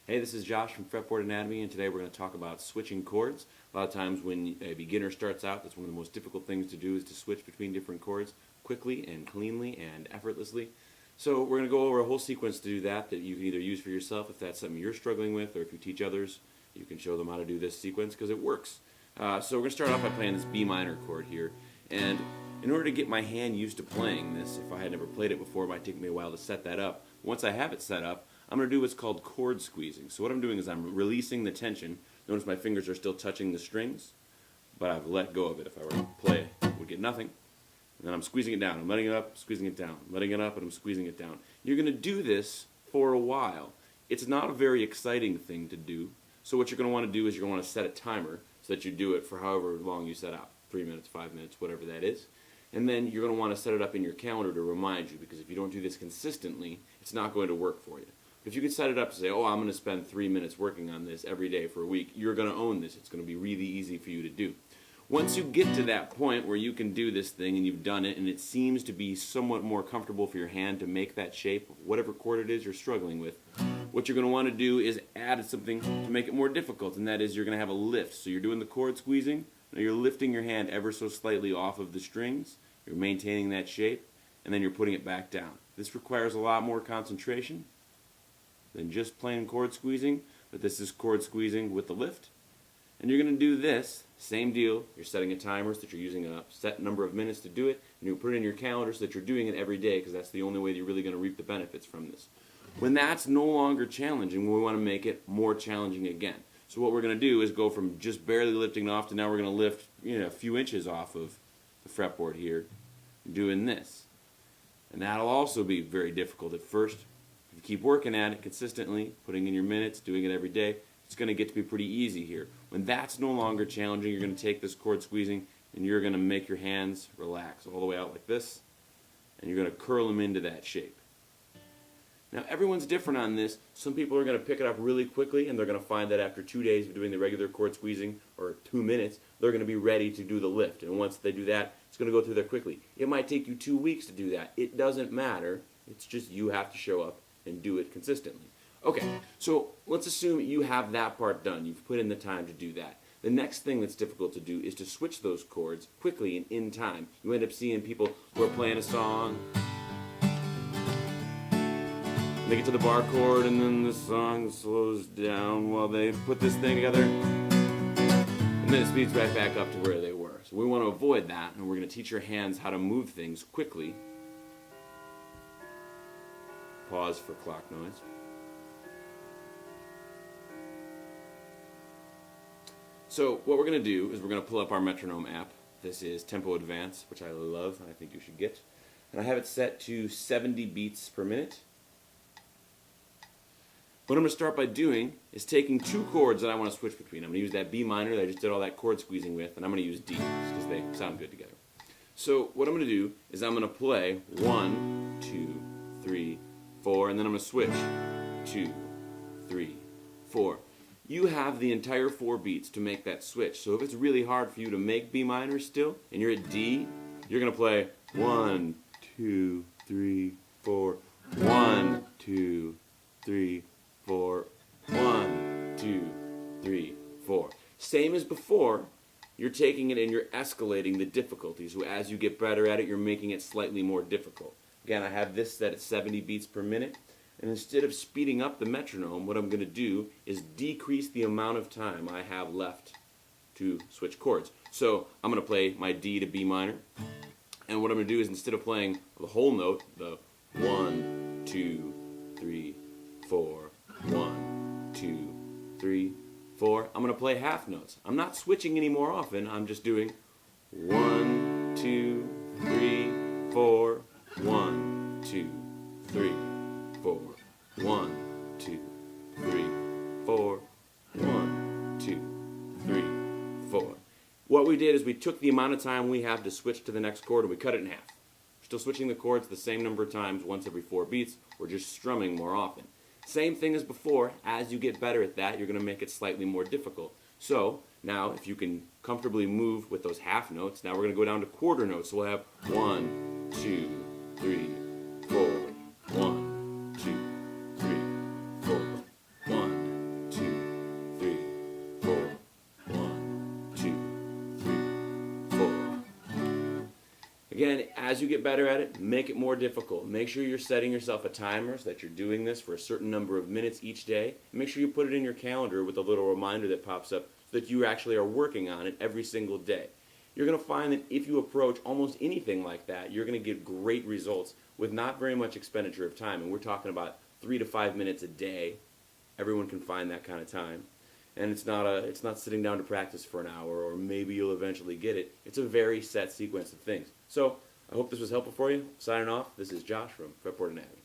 Hey, this is Josh from Fretboard Anatomy, and today we're going to talk about switching chords. A lot of times when a beginner starts out, that's one of the most difficult things to do is to switch between different chords quickly and cleanly and effortlessly. So we're going to go over a whole sequence to do that you can either use for yourself if that's something you're struggling with, or if you teach others, you can show them how to do this sequence because it works. So we're going to start off by playing this B minor chord here, and in order to get my hand used to playing this, if I had never played it before, it might take me a while to set that up. Once I have it set up, I'm going to do what's called chord squeezing. So what I'm doing is I'm releasing the tension. Notice my fingers are still touching the strings, but I've let go of it. If I were to play, I would get nothing. And then I'm squeezing it down. I'm letting it up, squeezing it down. Letting it up, and I'm squeezing it down. You're going to do this for a while. It's not a very exciting thing to do. So what you're going to want to do is you're going to want to set a timer so that you do it for however long you set out. 3 minutes, 5 minutes, whatever that is. And then you're going to want to set it up in your calendar to remind you, because if you don't do this consistently, it's not going to work for you. If you can set it up to say, oh, I'm going to spend 3 minutes working on this every day for a week, you're going to own this. It's going to be really easy for you to do. Once you get to that point where you can do this thing and you've done it and it seems to be somewhat more comfortable for your hand to make that shape of whatever chord it is you're struggling with, what you're going to want to do is add something to make it more difficult, and that is you're going to have a lift. So you're doing the chord squeezing, now you're lifting your hand ever so slightly off of the strings, you're maintaining that shape, and then you're putting it back down. This requires a lot more concentration than just plain chord squeezing, but this is chord squeezing with the lift. And you're going to do this, same deal, you're setting a timer so that you're using a set number of minutes to do it, and you put it in your calendar so that you're doing it every day, because that's the only way that you're really going to reap the benefits from this. When that's no longer challenging, we want to make it more challenging again. So what we're going to do is go from just barely lifting off to now we're going to lift a few inches off of the fretboard here, doing this. And that'll also be very difficult at first. If you keep working at it consistently, putting in your minutes, doing it every day, it's going to get to be pretty easy here. When that's no longer challenging, you're going to take this chord squeezing and you're going to make your hands relax all the way out like this, and you're going to curl them into that shape. Now everyone's different on this. Some people are going to pick it up really quickly and they're going to find that after 2 days of doing the regular chord squeezing, or 2 minutes, they're going to be ready to do the lift. And once they do that, it's going to go through there quickly. It might take you 2 weeks to do that. It doesn't matter. It's just you have to show up and do it consistently. Okay, so let's assume you have that part done. You've put in the time to do that. The next thing that's difficult to do is to switch those chords quickly and in time. You end up seeing people who are playing a song, they get to the bar chord, and then the song slows down while they put this thing together, and then it speeds right back up to where they were. So we want to avoid that, and we're going to teach your hands how to move things quickly. Pause for clock noise. So what we're going to do is we're going to pull up our metronome app. This is Tempo Advance, which I love and I think you should get. And I have it set to 70 beats per minute. What I'm going to start by doing is taking 2 chords that I want to switch between. I'm going to use that B minor that I just did all that chord squeezing with, and I'm going to use D because they sound good together. So what I'm going to do is I'm going to play 1, 2, 3, 4, and then I'm going to switch 2, 3, 4. You have the entire 4 beats to make that switch. So if it's really hard for you to make B minor still, and you're at D, you're going to play 1, 2, 3, 4, 1, 2, 3, 4, 1, 2, 3, 4. Same as before, you're taking it and you're escalating the difficulty. So as you get better at it, you're making it slightly more difficult. Again, I have this set at 70 beats per minute. And instead of speeding up the metronome, what I'm going to do is decrease the amount of time I have left to switch chords. So I'm going to play my D to B minor. And what I'm going to do is, instead of playing the whole note, the 1, 2, 3, 4, 1, 2, 3, 4, I'm going to play half notes. I'm not switching any more often. I'm just doing 1, 2, 3, 4, 1, 2, 3, 4, 1, 2, 3, 4, 1, 2, 3, 4. What we did is we took the amount of time we have to switch to the next chord and we cut it in half. We're still switching the chords the same number of times, once every 4 beats. We're just strumming more often. Same thing as before. As you get better at that, you're going to make it slightly more difficult. So now, if you can comfortably move with those half notes, now we're going to go down to quarter notes. So we'll have 1, 2, 3, 4, 1, 2, 3, 4, 1, Again, as you get better at it, make it more difficult. Make sure you're setting yourself a timer so that you're doing this for a certain number of minutes each day. Make sure you put it in your calendar with a little reminder that pops up so that you actually are working on it every single day. You're going to find that if you approach almost anything like that, you're going to get great results with not very much expenditure of time. And we're talking about 3 to 5 minutes a day. Everyone can find that kind of time. And it's not sitting down to practice for an hour, or maybe you'll eventually get it. It's a very set sequence of things. So I hope this was helpful for you. Signing off, this is Josh from Fretboard Anatomy.